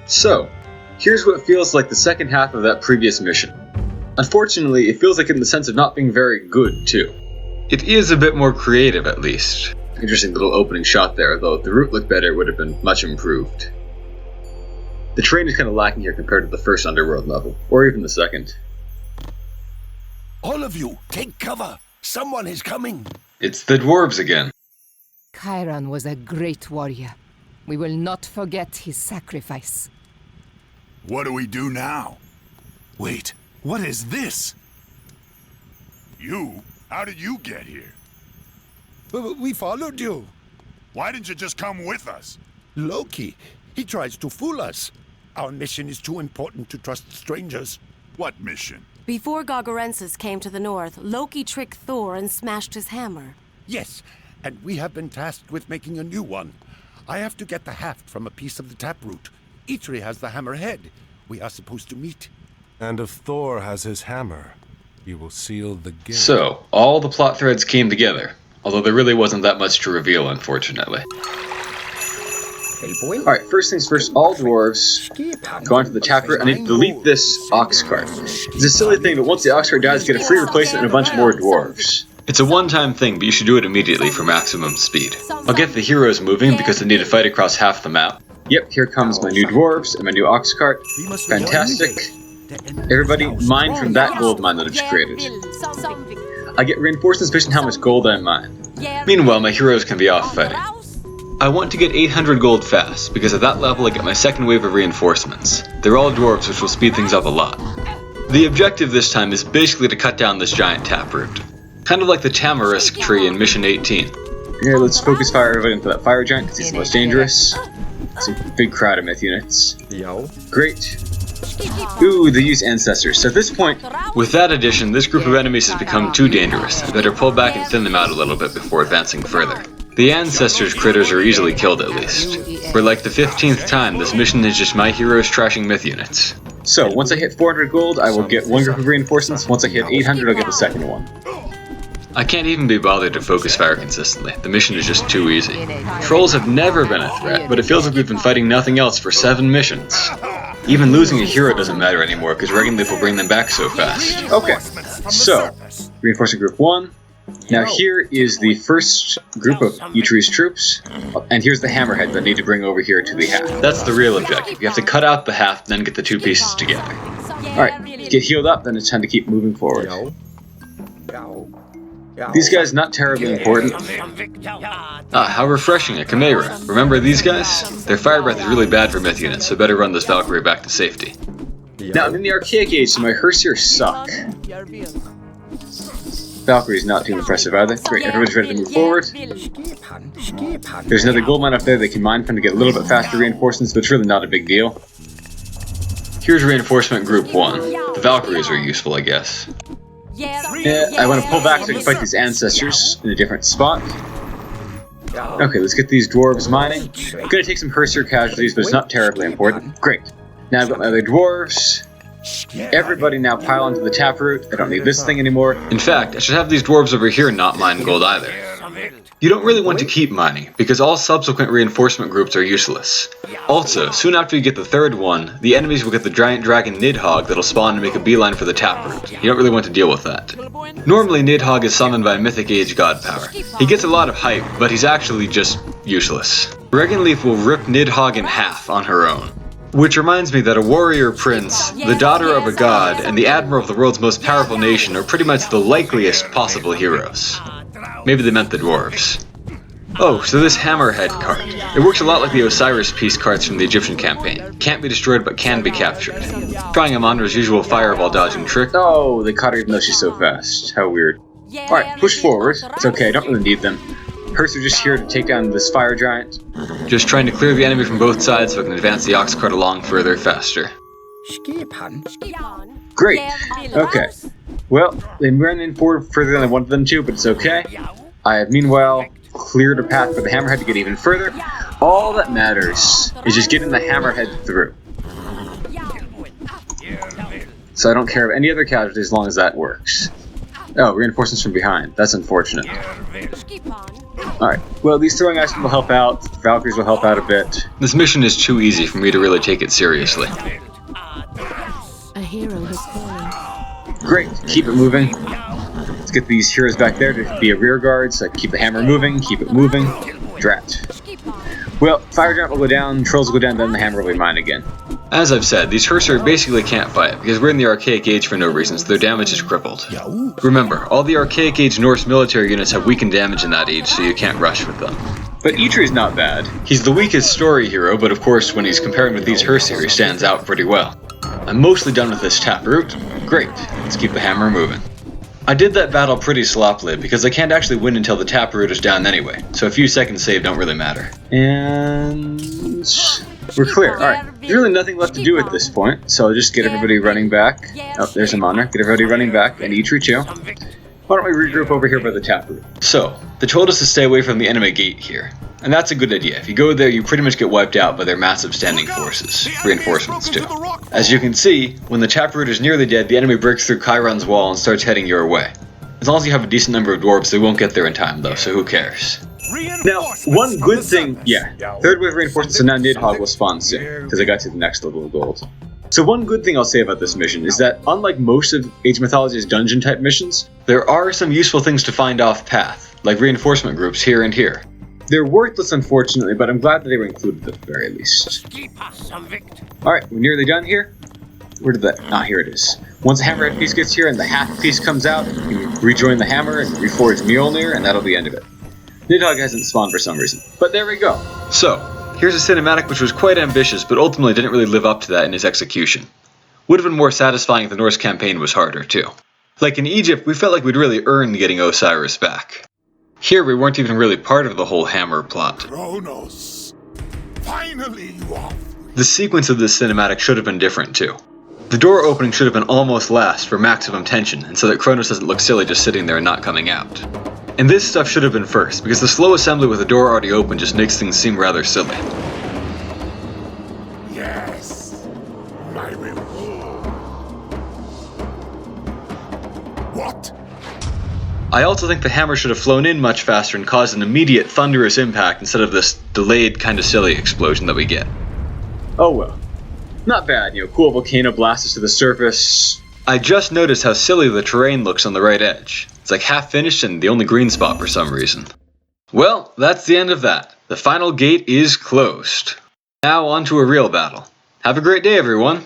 So, here's what feels like the second half of that previous mission. Unfortunately, it feels like it in the sense of not being very good, too. It is a bit more creative, at least. Interesting little opening shot there, though if the route looked better, it would have been much improved. The terrain is kind of lacking here compared to the first Underworld level, or even the second. All of you, take cover! Someone is coming! It's the dwarves again. Chiron was a great warrior. We will not forget his sacrifice. What do we do now? Wait, what is this? You? How did you get here? We followed you. Why didn't you just come with us? Loki, he tries to fool us. Our mission is too important to trust strangers. What mission? Before Gargarensis came to the north, Loki tricked Thor and smashed his hammer. Yes, and we have been tasked with making a new one. I have to get the haft from a piece of the taproot. Eitri has the hammer head. We are supposed to meet. And if Thor has his hammer, he will seal the gate. So, all the plot threads came together, although there really wasn't that much to reveal, unfortunately. Alright, first things first, all dwarves go onto the taproot and I need to delete this ox cart. It's a silly thing, but once the ox cart dies, you get a free replacement and a bunch more dwarves. It's a one-time thing, but you should do it immediately for maximum speed. I'll get the heroes moving because they need to fight across half the map. Yep, here comes my new dwarves and my new ox cart. Fantastic. Everybody, mine from that gold mine that I just created. I get reinforcements based on how much gold I mine. Meanwhile, my heroes can be off fighting. I want to get 800 gold fast, because at that level I get my second wave of reinforcements. They're all dwarves, which will speed things up a lot. The objective this time is basically to cut down this giant taproot. Kind of like the tamarisk tree in Mission 18. Here, let's focus fire everybody into that fire giant, because he's the most dangerous. It's a big crowd of myth units. Great. Ooh, they use ancestors. So at this point, with that addition, this group of enemies has become too dangerous. I better pull back and thin them out a little bit before advancing further. The ancestors critters are easily killed at least. For like the 15th time, this mission is just my heroes trashing myth units. So, once I hit 400 gold, I will get one group of reinforcements. Once I hit 800, I'll get the second one. I can't even be bothered to focus fire consistently. The mission is just too easy. Trolls have never been a threat, but it feels like we've been fighting nothing else for 7 missions. Even losing a hero doesn't matter anymore, because Regenleaf will bring them back so fast. Okay, so, reinforcing group 1. Now here is the first group of Eitri's troops, and here's the hammerhead that I need to bring over here to the haft. That's the real objective. You have to cut out the haft, then get the two pieces together. Alright, get healed up, then it's time to keep moving forward. These guys not terribly important. Ah, how refreshing, a Chimera. Remember these guys? Their fire breath is really bad for myth units, so better run this Valkyrie back to safety. Now, I'm in the Archaic Age, so my Hersiers suck. Valkyrie's not too impressive either. Great, everybody's ready to move forward. There's another gold mine up there they can mine from to get a little bit faster reinforcements, but it's really not a big deal. Here's reinforcement group 1. The Valkyries are useful, I guess. Yeah, I want to pull back so I can fight these ancestors in a different spot. Okay, let's get these dwarves mining. I'm gonna take some Hersier casualties, but it's not terribly important. Great. Now I've got my other dwarves. Everybody now pile onto the taproot. I don't need this thing anymore. In fact, I should have these dwarves over here not mine gold either. You don't really want to keep mining, because all subsequent reinforcement groups are useless. Also, soon after you get the third one, the enemies will get the giant dragon Nidhogg that'll spawn and make a beeline for the taproot. You don't really want to deal with that. Normally Nidhogg is summoned by Mythic Age god power. He gets a lot of hype, but he's actually just useless. Regenleaf will rip Nidhogg in half on her own. Which reminds me that a warrior prince, the daughter of a god, and the admiral of the world's most powerful nation are pretty much the likeliest possible heroes. Maybe they meant the dwarves. Oh, so this hammerhead cart. It works a lot like the Osiris piece carts from the Egyptian campaign. Can't be destroyed but can be captured. Trying Amandra's usual fireball dodging trick. Oh, they caught her even though she's so fast. How weird. Alright, push forward. It's okay, I don't really need them. Herds are just here to take down this fire giant. Just trying to clear the enemy from both sides so I can advance the ox cart along further faster. Great. Okay. Well, they ran in forward further than I wanted them to, but it's okay. I have meanwhile cleared a path for the hammerhead to get even further. All that matters is just getting the hammerhead through. So I don't care of any other casualties as long as that works. Oh, reinforcements from behind. That's unfortunate. Alright, well, these throwing items will help out. Valkyries will help out a bit. This mission is too easy for me to really take it seriously. A hero has fallen. Great, keep it moving. Let's get these heroes back there to be a rear guard, so I can keep the hammer moving, keep it moving. Drat. Well, fire giant will go down, trolls will go down, then the hammer will be mine again. As I've said, these Cursor basically can't fight, because we're in the Archaic Age for no reason, so their damage is crippled. Remember, all the Archaic Age Norse military units have weakened damage in that age, so you can't rush with them. But Eitri's not bad. He's the weakest story hero, but of course when he's comparing with these Cursor, he stands out pretty well. I'm mostly done with this taproot. Great, let's keep the hammer moving. I did that battle pretty sloppily because I can't actually win until the taproot is down anyway, so a few seconds saved don't really matter. And we're clear. Alright, there's really nothing left to do at this point, so I'll just get everybody running back. Oh, there's a Monarch. Get everybody running back, and Eitri too. Why don't we regroup over here by the taproot? So, they told us to stay away from the enemy gate here. And that's a good idea. If you go there, you pretty much get wiped out by their massive standing forces. Reinforcements too. As you can see, when the taproot is nearly dead, the enemy breaks through Chiron's wall and starts heading your way. As long as you have a decent number of dwarves, they won't get there in time though, so who cares? Now, one good thing, third wave reinforcements, so now Nidhogg will spawn soon, because I got to the next level of gold. So one good thing I'll say about this mission is that, unlike most of Age of Mythology's dungeon-type missions, there are some useful things to find off-path, like reinforcement groups here and here. They're worthless, unfortunately, but I'm glad that they were included at the very least. Alright, we're nearly done here. Where did that? Ah, here it is. Once the hammerhead piece gets here and the half piece comes out, you can rejoin the hammer and reforge Mjolnir, and that'll be the end of it. Nidhogg hasn't spawned for some reason, but there we go. So, here's a cinematic which was quite ambitious, but ultimately didn't really live up to that in its execution. Would have been more satisfying if the Norse campaign was harder, too. Like in Egypt, we felt like we'd really earned getting Osiris back. Here, we weren't even really part of the whole hammer plot. Kronos, finally you are. The sequence of this cinematic should have been different, too. The door opening should have been almost last for maximum tension, and so that Kronos doesn't look silly just sitting there and not coming out. And this stuff should have been first, because the slow assembly with the door already open just makes things seem rather silly. Yes, my reward. What? I also think the hammer should have flown in much faster and caused an immediate thunderous impact instead of this delayed kind of silly explosion that we get. Oh well. Not bad, cool volcano blast us to the surface. I just noticed how silly the terrain looks on the right edge. It's like half finished and the only green spot for some reason. Well, that's the end of that. The final gate is closed. Now on to a real battle. Have a great day, everyone.